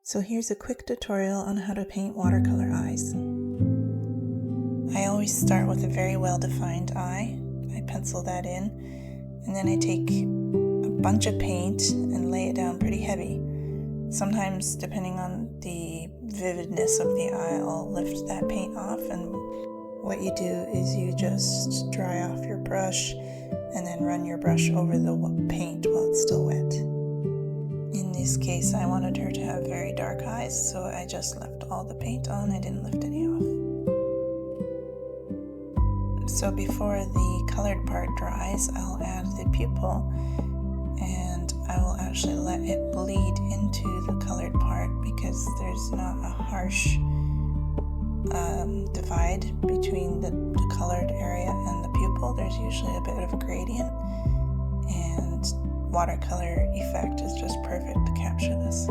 So here's a quick tutorial on how to paint watercolor eyes. I always start with a very well-defined eye. I pencil that in, and then I take a bunch of paint and lay it down pretty heavy. Sometimes, depending on the vividness of the eye, I'll lift that paint off, and what you do is you just dry off your brush and then run your brush over the paint while it's still wet. In this case, I wanted her to have very dark eyes, so I just left all the paint on. I didn't lift any off. So before the colored part dries, I'll add the pupil, and I will actually let it bleed into the colored part because there's not a harsh divide between the colored area and the pupil. There's usually a bit of a gradient, and watercolor effect is just perfect to capture this.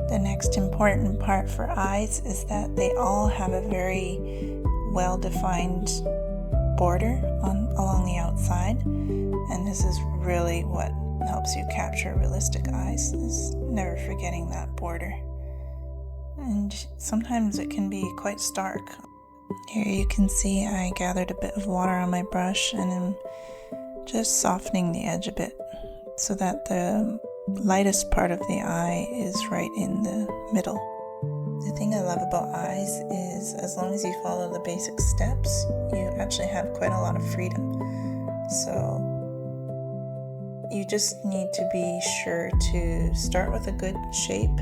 The next important part for eyes is that they all have a very well-defined border along the outside, and this is really what helps you capture realistic eyes, is never forgetting that border. And sometimes it can be quite stark. Here you can see I gathered a bit of water on my brush and am just softening the edge a bit so that the lightest part of the eye is right in the middle. The thing I love about eyes is as long as you follow the basic steps, you actually have quite a lot of freedom. So you just need to be sure to start with a good shape.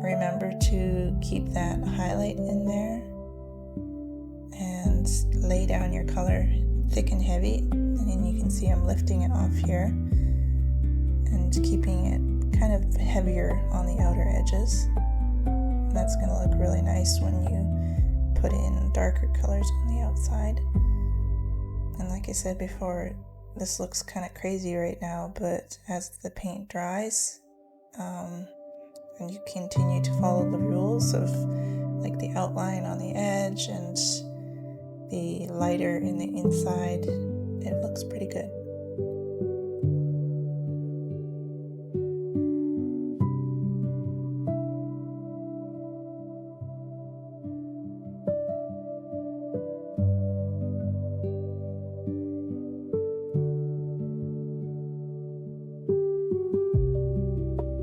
Remember to keep that highlight in there and lay down your color thick and heavy. And then you can see I'm lifting it off here and keeping it kind of heavier on the outer edges. That's going to look really nice when you put in darker colors on the outside. And like I said before, this looks kind of crazy right now, but as the paint dries, and you continue to follow the rules of like the outline on the edge and the lighter in the inside, it looks pretty good.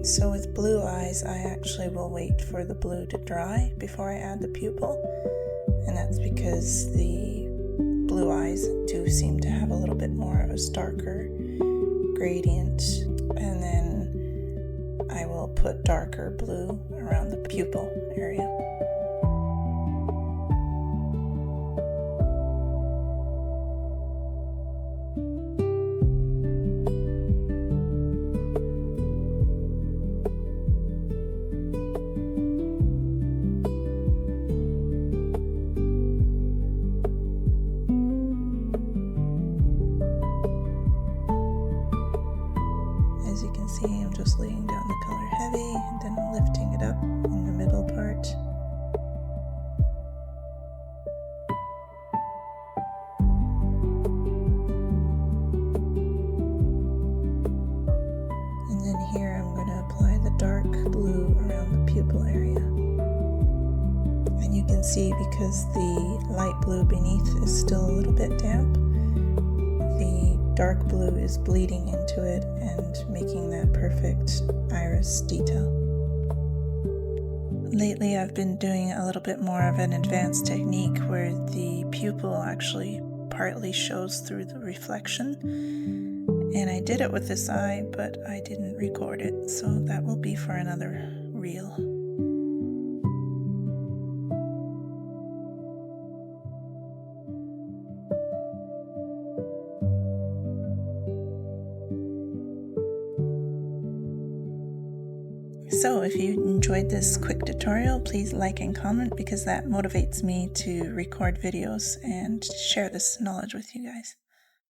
So with blue eyes, I actually will wait for the blue to dry before I add the pupil, and that's because the blue eyes do seem to have a little bit more of a starker gradient, and then I will put darker blue around the pupil area. As you can see, I'm just laying down the color heavy and then lifting it up in the middle part. And then here I'm going to apply the dark blue around the pupil area. And you can see because the light blue beneath is still a little bit damp, the dark blue is bleeding into it and making that perfect iris detail. Lately I've been doing a little bit more of an advanced technique where the pupil actually partly shows through the reflection. And I did it with this eye, but I didn't record it, so that will be for another reel. So if you enjoyed this quick tutorial, please like and comment because that motivates me to record videos and share this knowledge with you guys.